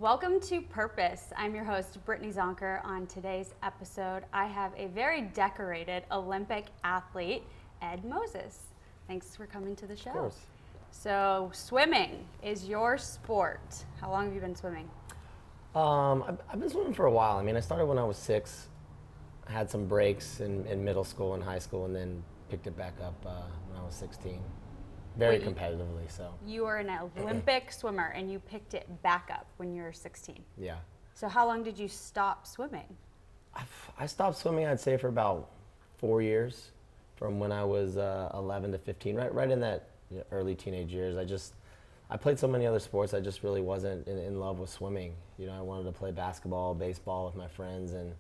Welcome to Purpose. I'm your host, Brittany Zonker. On today's episode, I have a very decorated Olympic athlete, Ed Moses. Thanks for coming to the show. Of course. So, swimming is your sport. How long have you been swimming? I've been swimming for a while. I mean, I started when I was 6. I had some breaks in middle school and high school, and then picked it back up when I was 16. Very competitively, so. You are an Olympic swimmer, and you picked it back up when you were 16. Yeah. So how long did you stop swimming? I stopped swimming, I'd say, for about 4 years, from when I was 11 to 15, right in that early teenage years. I played so many other sports, I just really wasn't in love with swimming. You know, I wanted to play basketball, baseball with my friends, and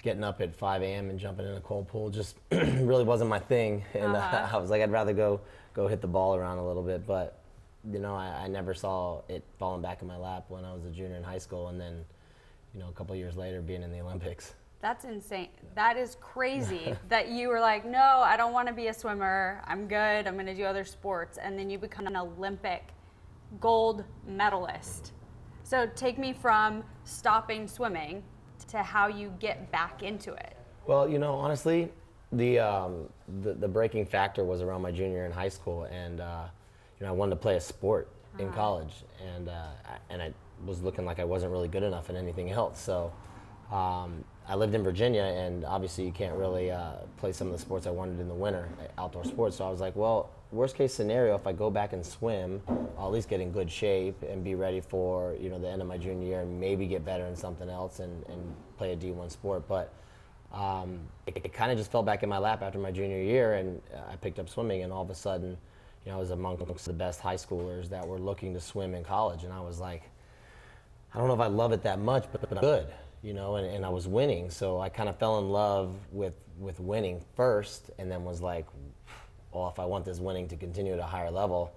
getting up at 5 a.m. and jumping in a cold pool just really wasn't my thing. And I was like, I'd rather go hit the ball around a little bit. But, you know, I never saw it falling back in my lap when I was a junior in high school, and then, you know, a couple years later being in the Olympics. That's insane. That is crazy that you were like, no, I don't want to be a swimmer. I'm good. I'm going to do other sports. And then you become an Olympic gold medalist. So take me from stopping swimming to how you get back into it. Well, you know, honestly, the breaking factor was around my junior in high school, and you know, I wanted to play a sport in college, and I was looking like I wasn't really good enough in anything else. So I lived in Virginia, and obviously you can't really play some of the sports I wanted in the winter, outdoor sports. So I was like, well, worst case scenario, if I go back and swim, I'll at least get in good shape and be ready for, you know, the end of my junior year, and maybe get better in something else and play a D1 sport. But it kind of just fell back in my lap after my junior year, and I picked up swimming, and all of a sudden, you know, I was amongst the best high schoolers that were looking to swim in college, and I was like, I don't know if I love it that much, but I'm good, you know, and I was winning. So I kind of fell in love with winning first, and then was like, well, if I want this winning to continue at a higher level,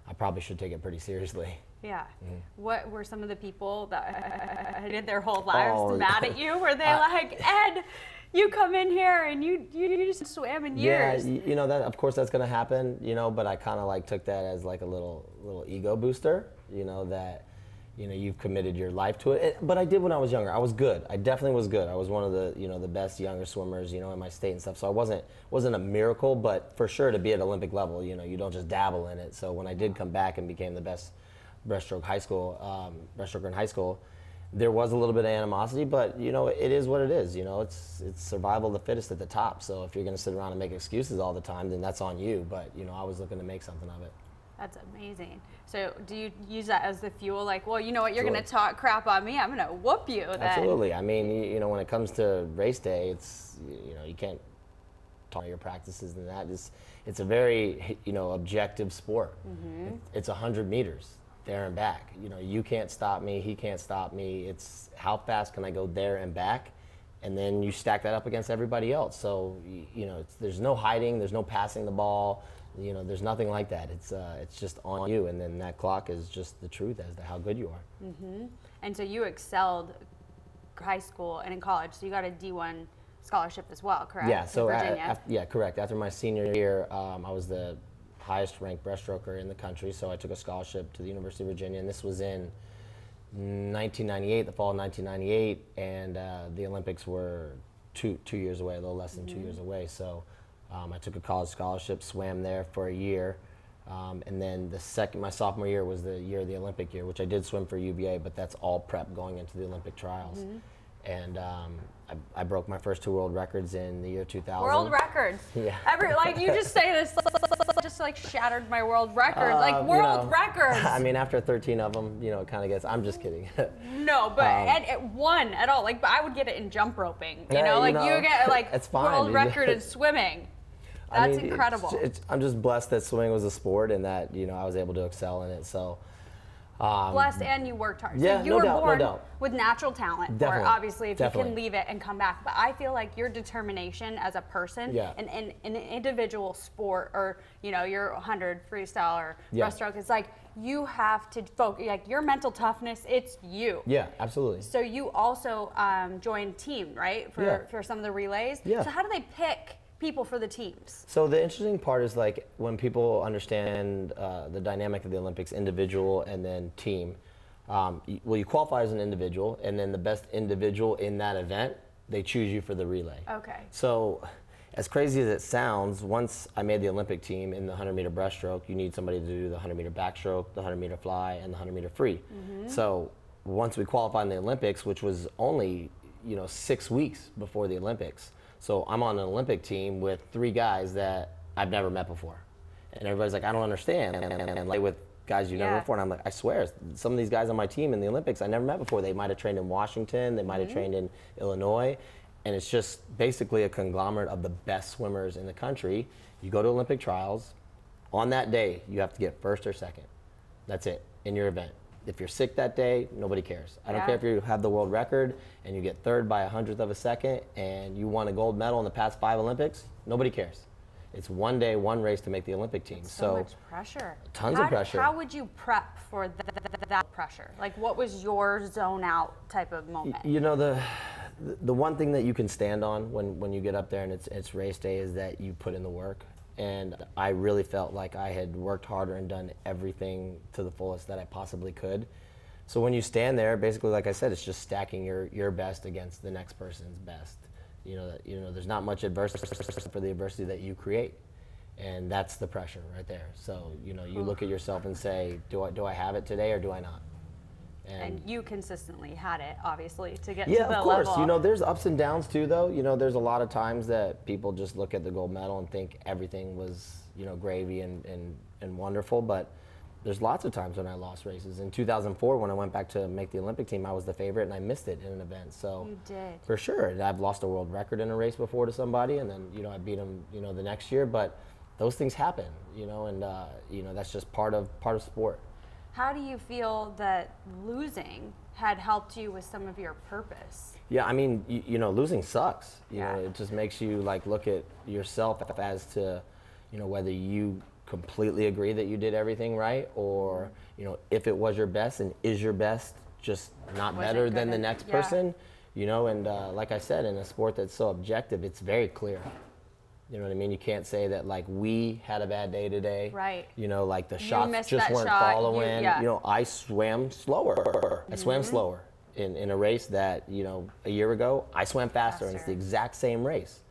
I probably should take it pretty seriously. Yeah. What were some of the people that did their whole lives mad at you? Were they like, Ed, you come in here and you just swam in years? Yeah, you know, that of course that's going to happen, you know, but I kind of like took that as like a little ego booster, you know, that, you know, you've committed your life to it. But I did when I was younger. I was good. I definitely was good. I was one of the, you know, the best younger swimmers, you know, in my state and stuff. So I wasn't a miracle, but for sure to be at Olympic level, you know, you don't just dabble in it. So when I did come back and became the best breaststroker in high school, there was a little bit of animosity, but you know, it is what it is. You know, it's survival of the fittest at the top. So if you're going to sit around and make excuses all the time, then that's on you. But you know, I was looking to make something of it. That's amazing. So do you use that as the fuel? Like, well, you know what, you're Sure. going to talk crap on me, I'm going to whoop you then. Absolutely. I mean, you know, when it comes to race day, it's, you know, you can't talk your practices and that. It's a very, you know, objective sport. It's 100 meters there and back. You know, you can't stop me, he can't stop me. It's how fast can I go there and back? And then you stack that up against everybody else. So, you know, there's no hiding, there's no passing the ball. You know, there's nothing like that. It's just on you, and then that clock is just the truth as to how good you are. And so you excelled high school and in college, so you got a D1 scholarship as well, correct? Yeah, so Virginia. yeah, correct. After my senior year, I was the highest ranked breaststroker in the country, so I took a scholarship to the University of Virginia, and this was in 1998, the fall of 1998, and the Olympics were two years away, a little less than 2 years away. So I took a college scholarship, swam there for a year, and then my sophomore year was the year of the Olympic year, which I did swim for UVA, but that's all prep going into the Olympic trials. And I broke my first 2 world records in the year 2000. World records. Yeah. Like you just say this, just like shattered my world record. Like world records. I mean, after 13 of them, you know, it kind of gets. I'm just kidding. No, but it one at all. Like, but I would get it in jump roping. You know, like you get like it's fine, world record in swimming. That's incredible. I'm just blessed that swimming was a sport and that, you know, I was able to excel in it. So. Blessed, and you worked hard. Yeah, so you were born no doubt. with natural talent, Definitely, or obviously if definitely. you can leave it and come back. But I feel like your determination as a person, and in an individual sport, or you know, your 100 freestyle or breaststroke, it's like you have to focus. Like your mental toughness, it's you. Yeah, absolutely. So you also joined team, right, for some of the relays. Yeah. So how do they pick people for the teams? So the interesting part is like when people understand the dynamic of the Olympics, individual and then team. Well, you qualify as an individual, and then the best individual in that event, they choose you for the relay. Okay. So, as crazy as it sounds, once I made the Olympic team in the 100-meter breaststroke, you need somebody to do the 100-meter backstroke, the 100-meter fly, and the 100-meter free. So, once we qualified in the Olympics, which was only 6 weeks before the Olympics, so I'm on an Olympic team with 3 guys that I've never met before, and everybody's like, I don't understand, and like with guys you never met before, and I'm like, I swear, some of these guys on my team in the Olympics I never met before. They might have trained in Washington, they might have trained in Illinois, and it's just basically a conglomerate of the best swimmers in the country. You go to Olympic trials, on that day you have to get first or second. That's it in your event. If you're sick that day, nobody cares. I don't care if you have the world record and you get third by 100th of a second and you won a gold medal in the past 5 Olympics, nobody cares. It's one day, one race to make the Olympic team. So much pressure. Tons of pressure. How would you prep for that pressure? Like, what was your zone out type of moment? The one thing that you can stand on when you get up there and it's race day is that you put in the work. And I really felt like I had worked harder and done everything to the fullest that I possibly could. So when you stand there, basically, like I said, it's just stacking your best against the next person's best. There's not much adversity for the adversity that you create, and that's the pressure right there. So you look at yourself and say, do I have it today or do I not? And you consistently had it, obviously, to get to the of course. level. There's ups and downs too, though. There's a lot of times that people just look at the gold medal and think everything was, gravy and wonderful. But there's lots of times when I lost races. In 2004, when I went back to make the Olympic team, I was the favorite and I missed it in an event. So you did. For sure. And I've lost a world record in a race before to somebody, and then I beat them, the next year. But those things happen, and that's just part of sport. How do you feel that losing had helped you with some of your purpose? Yeah, I mean, losing sucks. Yeah. It just makes you look at yourself as to, whether you completely agree that you did everything right, or if it was your best, and is your best just not better than the next person, and like I said, in a sport that's so objective, it's very clear. You know what I mean? You can't say that we had a bad day today. Right. The shots just weren't shot. following. I swam slower. I swam slower in a race that, a year ago, I swam faster. And it's the exact same race.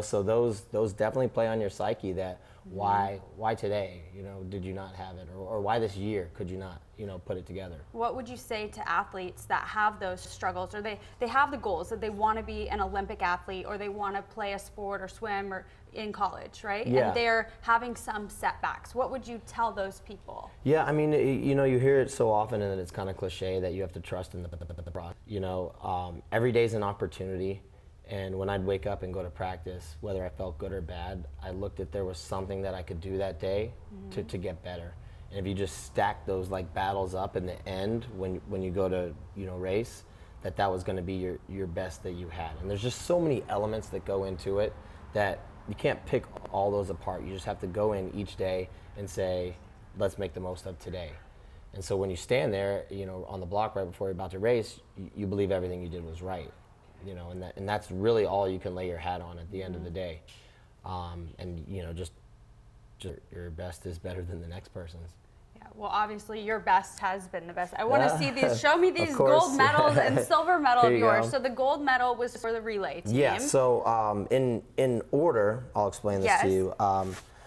So those definitely play on your psyche that why today, did you not have it? Or why this year could you not, put it together? What would you say to athletes that have those struggles, or they have the goals that they want to be an Olympic athlete, or they want to play a sport or swim or in college, right? Yeah. And they're having some setbacks. What would you tell those people? Yeah, I mean, you hear it so often, and it's kind of cliche that you have to trust in the process. Every day's an opportunity. And when I'd wake up and go to practice, whether I felt good or bad, I looked at there was something that I could do that day to get better. And if you just stack those battles up in the end when you go to race, that was going to be your best that you had. And there's just so many elements that go into it that you can't pick all those apart. You just have to go in each day and say, let's make the most of today. And so when you stand there, on the block right before you're about to race, you believe everything you did was right. And that's really all you can lay your hat on at the end of the day. And just your best is better than the next person's. Yeah, well, obviously your best has been the best. I want to see these. Show me these course. gold medals and silver medal of yours. Go. So the gold medal was for the relay team. Yeah. So in order, I'll explain this to you.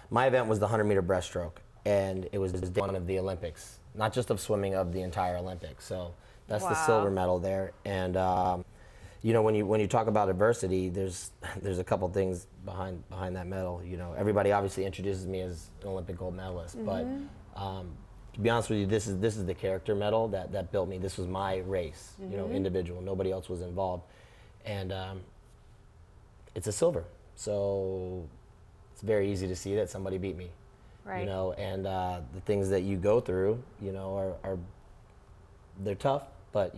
My event was the 100-meter breaststroke, and it was one of the Olympics, not just of swimming, of the entire Olympics. So that's the silver medal there. And when you talk about adversity, there's a couple things behind that medal. Everybody obviously introduces me as an Olympic gold medalist, but to be honest with you, this is the character medal that built me. This was my race, individual. Nobody else was involved, and it's a silver. So it's very easy to see that somebody beat me. Right. And the things that you go through, are they're tough. But, at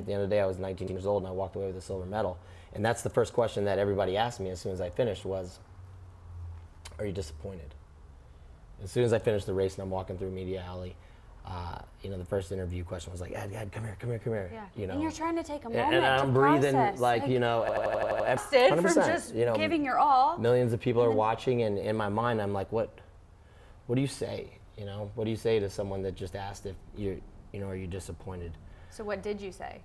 the end of the day, I was 19 years old and I walked away with a silver medal. And that's the first question that everybody asked me as soon as I finished was, are you disappointed? As soon as I finished the race and I'm walking through Media Alley, the first interview question was like, Ed, come here. Yeah. And you're trying to take a moment and I'm breathing process. like, From just giving your all. Millions of people are watching, and in my mind, I'm like, what do you say? What do you say to someone that just asked if you're are you disappointed? So what did you say?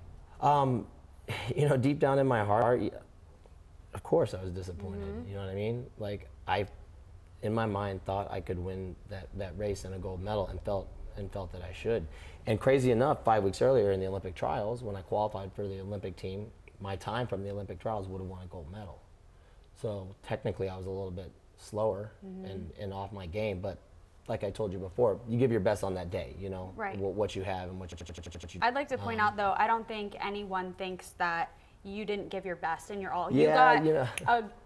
Deep down in my heart, of course I was disappointed. You know what I mean? Like in my mind, thought I could win that race and a gold medal, and felt that I should. And crazy enough, 5 weeks earlier in the Olympic trials, when I qualified for the Olympic team, my time from the Olympic trials would have won a gold medal. So technically I was a little bit slower and off my game, but like I told you before, you give your best on that day, Right. what you have and what you I'd like to point out though, I don't think anyone thinks that you didn't give your best and your all. Yeah,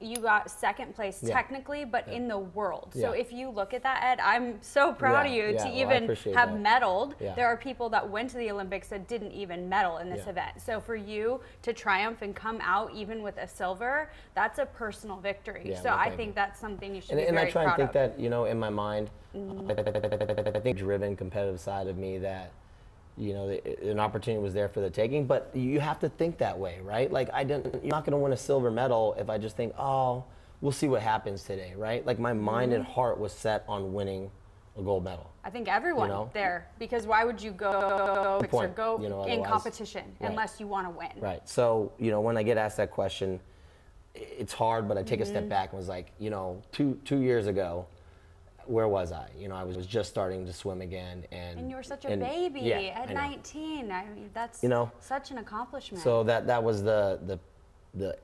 You got second place Yeah. technically, but in the world. So Yeah. if you look at that, Ed, I'm so proud of you to Well, I even appreciate have that. medaled. Yeah. There are people that went to the Olympics that didn't even medal in this Yeah. event. So for you to triumph and come out even with a silver, that's a personal victory. Yeah, so well, I thank think you. that's something you should And, be and very I try proud and think of. that, in my mind, I think driven, competitive side of me that, an opportunity was there for the taking, but you have to think that way, right? Like you're not going to win a silver medal if I just think, oh, we'll see what happens today, right? Like my mind and heart was set on winning a gold medal. I think everyone there, because why would you go in otherwise, competition right. unless you want to win? Right. So, when I get asked that question, it's hard, but I take a step back and was like, 2 years ago, where was I? I was just starting to swim again, and you were such a baby at 19. I mean, that's such an accomplishment. So that was the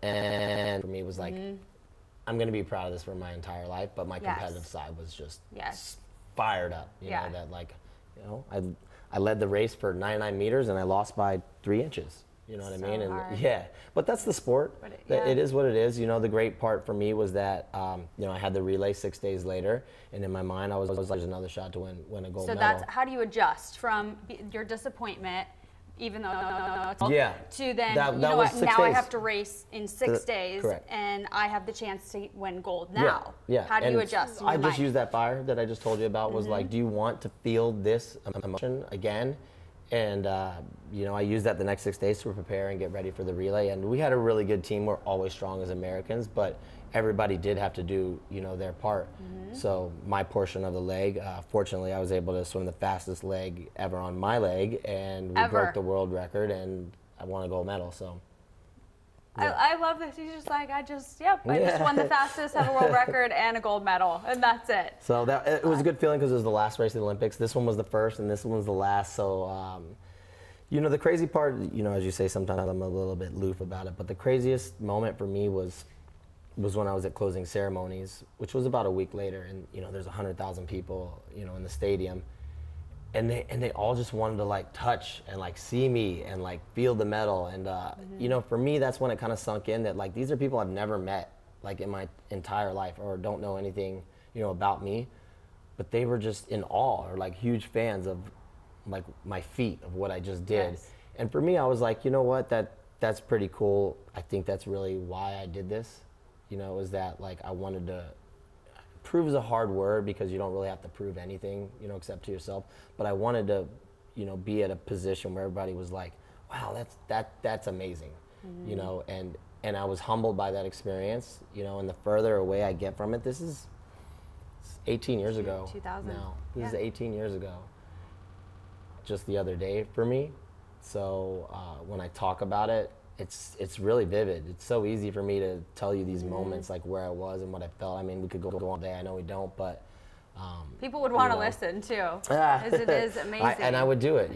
end for me. Was like, I'm going to be proud of this for my entire life, but my competitive side was just fired up. I led the race for 99 meters and I lost by 3 inches. You know what I mean? And hard. But that's the sport. It is what it is. The great part for me was that I had the relay 6 days later, and in my mind I was like, there's another shot to win a gold medal. So that's how do you adjust from your disappointment, even though to then that now was 6 I days. have to race in 6 days, correct. and I have the chance to win gold now. Yeah. How do you And adjust? In I your just mind? used that fire that I just told you about. Was like, do you want to feel this emotion again? And I used that the next 6 days to prepare and get ready for the relay. And we had a really good team. We're always strong as Americans, but everybody did have to do their part. So my portion of the leg, fortunately, I was able to swim the fastest leg ever on my leg, and we broke the world record, and I won a gold medal. So. Yeah. I love this. He's just like, I just won the fastest, have a world record, and a gold medal, and that's it. So it was a good feeling because it was the last race of the Olympics. This one was the first, and this one was the last. So, the crazy part, as you say, sometimes I'm a little bit aloof about it, but the craziest moment for me was when I was at closing ceremonies, which was about a week later, and there's 100,000 people, in the stadium. And they all just wanted to like touch and like see me and like feel the medal. And for me, that's when it kind of sunk in that like these are people I've never met like in my entire life or don't know anything about me, but they were just in awe or like huge fans of like my feat of what I just did. Yes. And for me, I was like, you know what, that's pretty cool. I think that's really why I did this. Is that like I wanted to. Prove is a hard word because you don't really have to prove anything, except to yourself. But I wanted to, be at a position where everybody was like, "Wow, that's amazing," and I was humbled by that experience, And the further away I get from it, this is 18 years ago. 2000. Now this is 18 years ago. Just the other day for me. So when I talk about it. It's really vivid. It's so easy for me to tell you these moments, like where I was and what I felt. I mean, we could go all day. I know we don't, but people would want to listen too, because it is amazing. And I would do it.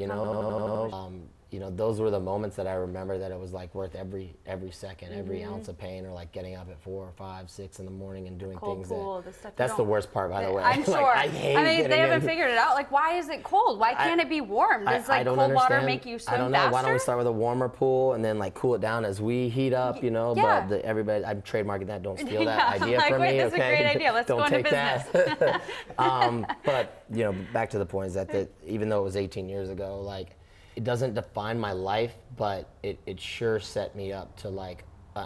Those were the moments that I remember that it was like worth every second, every ounce of pain, or like getting up at 4 or 5, 6 in the morning and doing cold things. Pool, the stuff That's the worst part, by the way. I'm sure. Like, I mean, they haven't figured it out. Like, why is it cold? Why can't it be warm? Does like cold water make you swim I don't know. faster? Why don't we start with a warmer pool and then like cool it down as we heat up? Yeah. But everybody, I'm trademarking that. Don't steal that idea like, from wait, me. that's Okay, a great idea. Let's don't go into take business. That. But back to the point is that even though it was 18 years ago, like. It doesn't define my life, but it sure set me up to like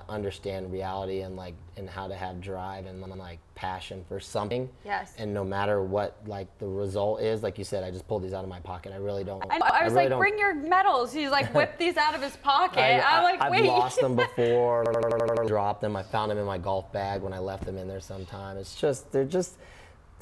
understand reality and like and how to have drive and like passion for something. Yes. And no matter what like the result is, like you said, I just pulled these out of my pocket. I really don't. I was really like, bring your medals. He's like, whipped these out of his pocket. I'm like, wait. I've lost them before, dropped them. I found them in my golf bag when I left them in there sometime. It's just,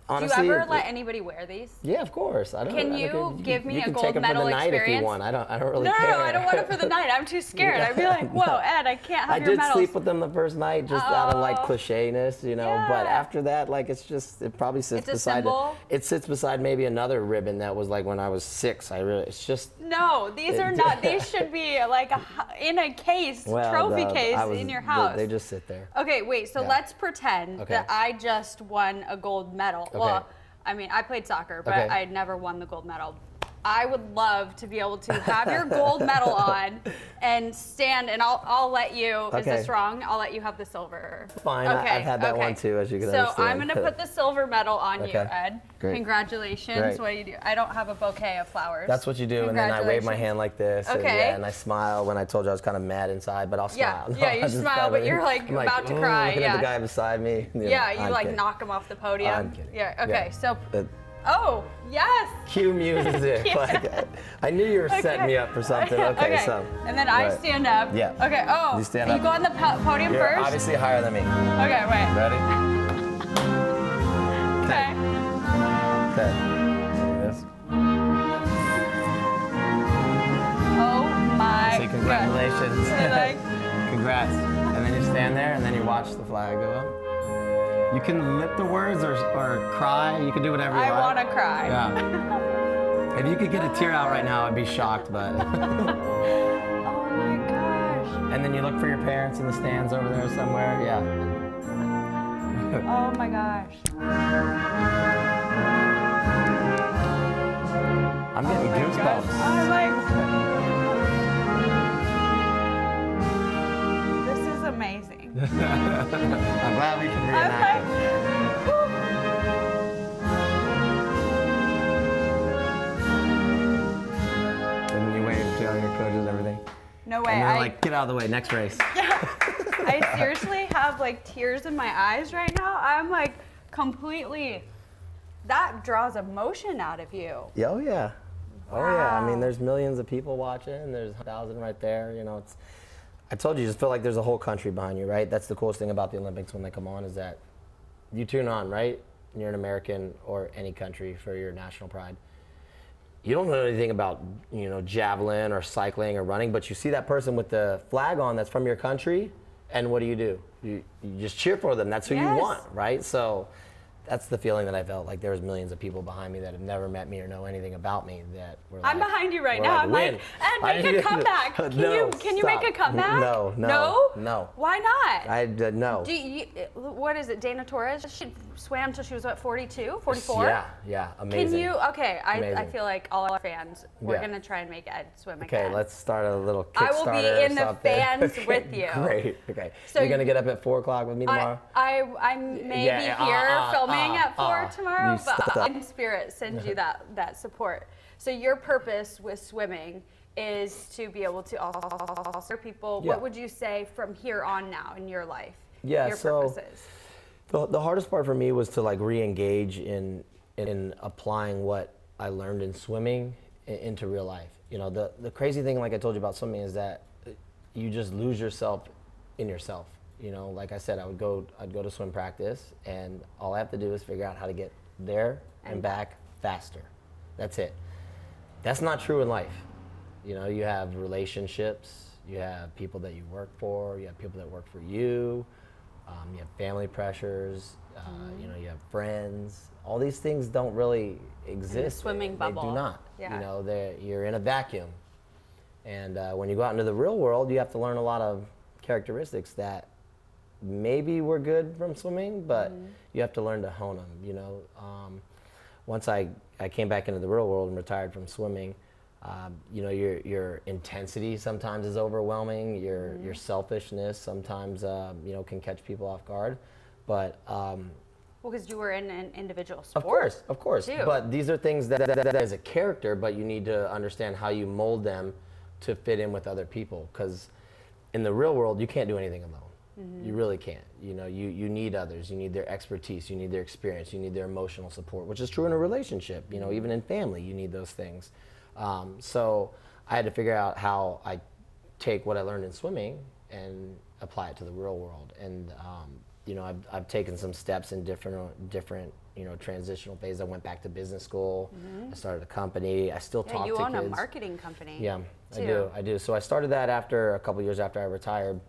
honestly, Do you ever let anybody wear these? Yeah, of course. I don't. Can you give me a gold take them medal for the night experience? if you want. I don't really No, care. I don't want it for the night. I'm too scared. I'd be like, whoa, Ed, I can't have your medals. I did sleep with them the first night just out of like cliche-ness, you know. Yeah. But after that, like it probably sits beside it sits beside maybe another ribbon that was like when I was 6. It's just. No, these are not. These should be like in a case, trophy case in your house. They just sit there. Okay, wait. So let's pretend that I just won a gold medal. Okay. Well, I mean, I played soccer, but I never won the gold medal. I would love to be able to have your gold medal on and stand, and I'll let you. Is this wrong? I'll let you have the silver. Fine. Okay. I've had that one too, as you can understand. So I'm gonna put the silver medal on you, Ed. Great. Congratulations. Great. What do you do? I don't have a bouquet of flowers. That's what you do, and then I wave my hand like this, and I smile when I told you I was kind of mad inside, but I'll smile. Yeah, you smile, but you're like about to cry. Looking at the guy beside me. You like knock him off the podium. I'm kidding. Yeah. Okay. So. Oh, yes. Cue music. Like, I knew you were setting me up for something. Okay, so. And then I stand up. Yeah. Okay. Oh. You stand up. You go on the podium You're first. Obviously higher than me. Okay. Wait. Ready? Okay. Okay. Yes. Oh my. Say congratulations. Like, congrats. And then you stand there, and then you watch the flag go up. You can lip the words or cry. You can do whatever you like. I want to cry. Yeah. If you could get a tear out right now, I'd be shocked, but. Oh my gosh. And then you look for your parents in the stands over there somewhere. Yeah. Oh my gosh. I'm getting goosebumps. I'm like. This is amazing. I'm glad we can reenact it. Didn't you wave to all your coaches and everything? No way. And they're like, get out of the way, next race. Yeah. I seriously have like tears in my eyes right now. I'm like completely, that draws emotion out of you. Oh yeah. Oh Wow. yeah. I mean, there's millions of people watching. There's 1,000 right there. You know, I told you, just feel like there's a whole country behind you, right? That's the coolest thing about the Olympics when they come on, is that you tune on, right? And you're an American or any country for your national pride. You don't know anything about, javelin or cycling or running, but you see that person with the flag on that's from your country, and what do? You just cheer for them. That's who you want, right? So that's the feeling that I felt. Like there was millions of people behind me that have never met me or know anything about me that were like, I'm behind you right now. I'm like, Ed, make a comeback. Can you make a comeback? No. Why not? No. What is it, Dana Torres? She swam till she was what, 42, 44? Yeah, amazing. Can you, I feel like all our fans, we're going to try and make Ed swim again. Okay, let's start a little Kickstarter. I will be in the fans with you. Great, okay. So you're going to get up at 4 o'clock with me tomorrow? I may be here filming at 4 tomorrow, but in spirit send you that support. So your purpose with swimming is to be able to also people. What would you say from here on now in your life? Yeah, your purposes. The hardest part for me was to like re-engage in applying what I learned in swimming into real life. You know, the crazy thing, like I told you about swimming, is that you just lose yourself in yourself. You know, like I said, I'd go to swim practice, and all I have to do is figure out how to get there and back faster. That's it. That's not true in life. You know, you have relationships, you have people that you work for, you have people that work for you, you have family pressures, you have friends. All these things don't really exist. In the swimming bubble. They do not. Yeah. You know, you're in a vacuum. And when you go out into the real world, you have to learn a lot of characteristics that maybe were good from swimming, but you have to learn to hone them. You know, once I came back into the real world and retired from swimming, your intensity sometimes is overwhelming. Your selfishness sometimes can catch people off guard, but well, because you were in an individual sport. Of course. Too. But these are things that as a character, but you need to understand how you mold them to fit in with other people. Because in the real world, you can't do anything alone. You really can't. You know, you need others. You need their expertise. You need their experience. You need their emotional support, which is true in a relationship. You know, even in family, you need those things. So I had to figure out how I take what I learned in swimming and apply it to the real world. And you know, I've taken some steps in different you know, transitional phases. I went back to business school. I started a company. I still talk to kids. You own a marketing company. Yeah, too. I do. So I started that after a couple years after I retired,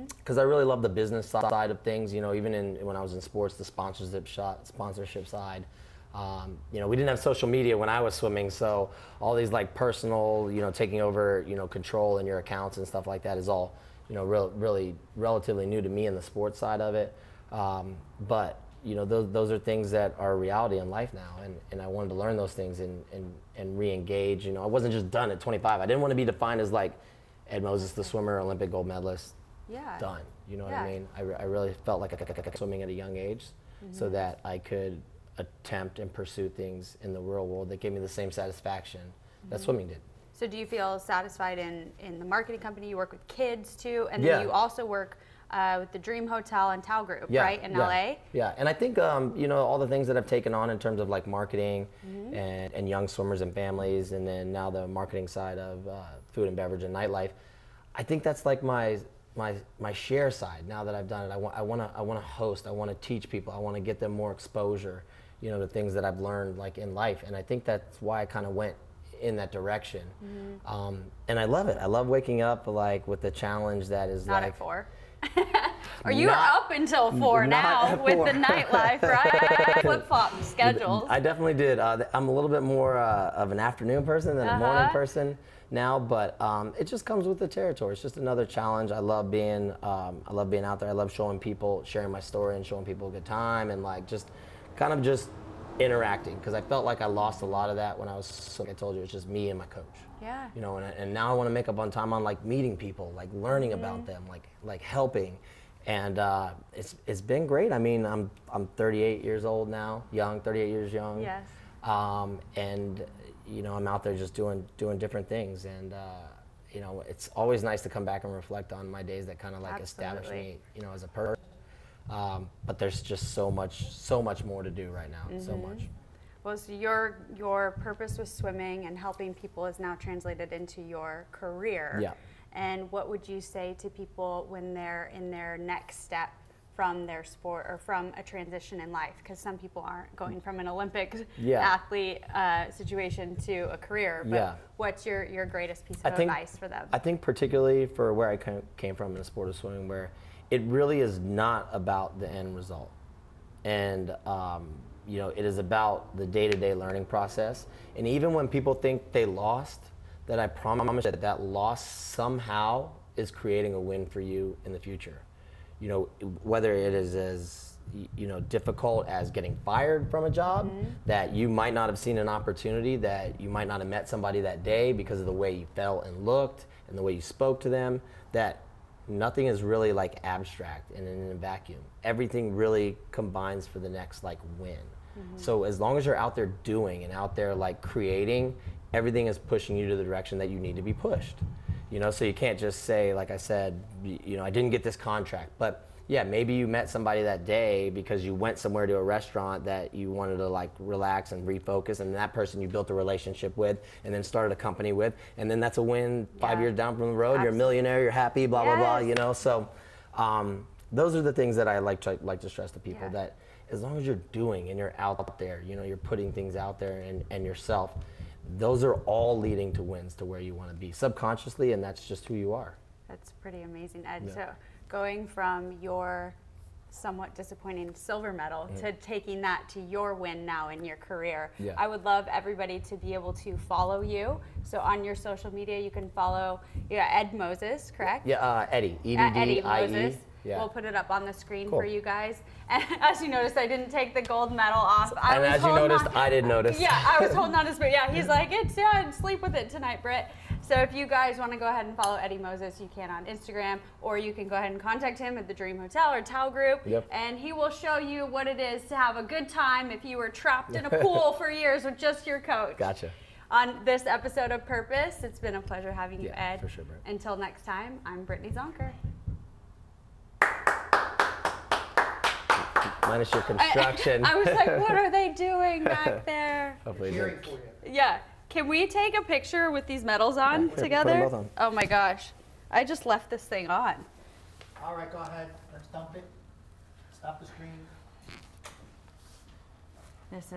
because I really love the business side of things. You know, even when I was in sports, the sponsorship side. You know, we didn't have social media when I was swimming, so all these like personal, you know, taking over, you know, control in your accounts and stuff like that is all, you know, really relatively new to me in the sports side of it. But you know, those are things that are a reality in life now, and I wanted to learn those things and re-engage. You know, I wasn't just done at 25. I didn't want to be defined as like Ed Moses, the swimmer, Olympic gold medalist. Yeah. Done. You know what I mean? I really felt like I could swimming at a young age, so that I could attempt and pursue things in the real world that gave me the same satisfaction that swimming did. So do you feel satisfied in the marketing company? You work with kids too, and Yeah. then you also work with the Dream Hotel and Tao Group, Yeah, right, in yeah, LA? Yeah, and I think you know, all the things that I've taken on in terms of like marketing and young swimmers and families, and then now the marketing side of food and beverage and nightlife, I think that's like my share side. Now that I've done it, I want to host. I want to teach people. I want to get them more exposure, you know, to things that I've learned like in life, and I think that's why I kind of went in that direction. And I love it. I love waking up like with the challenge that is Not like at 4. Or you are up until 4 now with the nightlife, right? Flip-flop schedules. I definitely did. I'm a little bit more of an afternoon person than a morning person now, but it just comes with the territory. It's just another challenge. I love being out there. I love showing people, sharing my story, and showing people a good time, and like just kind of just interacting, because I felt like I lost a lot of that when I was, like I told you, it's just me and my coach. Yeah. You know, and now I want to make up on time on like meeting people, like learning about them, like helping, and it's been great. I mean, I'm 38 years old now, 38 years young. Yes. And you know, I'm out there just doing different things, and you know, it's always nice to come back and reflect on my days that kind of like established me, you know, as a person. But there's just so much more to do right now, so much. Well, so your purpose with swimming and helping people is now translated into your career. Yeah. And what would you say to people when they're in their next step from their sport or from a transition in life? Because some people aren't going from an Olympic athlete situation to a career. But what's your greatest piece of advice for them? I think particularly for where I came from in the sport of swimming, where it really is not about the end result. And you know, it is about the day-to-day learning process. And even when people think they lost, that I promise that loss somehow is creating a win for you in the future. You know, whether it is as, you know, difficult as getting fired from a job, that you might not have seen an opportunity, that you might not have met somebody that day because of the way you felt and looked and the way you spoke to them, that nothing is really like abstract and in a vacuum. Everything really combines for the next like win. So as long as you're out there doing and out there like creating, everything is pushing you to the direction that you need to be pushed. You know, so you can't just say, like I said, you know, I didn't get this contract, but yeah, maybe you met somebody that day because you went somewhere to a restaurant that you wanted to like relax and refocus, and that person you built a relationship with and then started a company with, and then that's a win 5 years down from the road. You're a millionaire, you're happy, blah, blah, blah, you know. So those are the things that I like to stress to people, that as long as you're doing and you're out there, you know, you're putting things out there and yourself, those are all leading to wins to where you want to be subconsciously, and that's just who you are. That's pretty amazing, Ed. So going from your somewhat disappointing silver medal to taking that to your win now in your career, I would love everybody to be able to follow you. So on your social media, you can follow Ed Moses, correct? Yeah, Eddie, Eddie E-D-D-I-E. Moses. We'll put it up on the screen for you guys. And as you noticed, I didn't take the gold medal off. And as you noticed, I did notice. Yeah, I was holding on to his, but yeah, he's like, sleep with it tonight, Britt. So if you guys want to go ahead and follow Eddie Moses, you can on Instagram, or you can go ahead and contact him at the Dream Hotel or Tao Group, and he will show you what it is to have a good time if you were trapped in a pool for years with just your coach. Gotcha. On this episode of Purpose, it's been a pleasure having you, Ed. For sure, Britt. Until next time, I'm Brittany Zonker. Minus your construction. I was like, what are they doing back there? Hopefully Cheering for you. Yeah. Can we take a picture with these medals on together? Put them both on. Oh my gosh. I just left this thing on. All right, go ahead. Let's dump it. Stop the screen. This is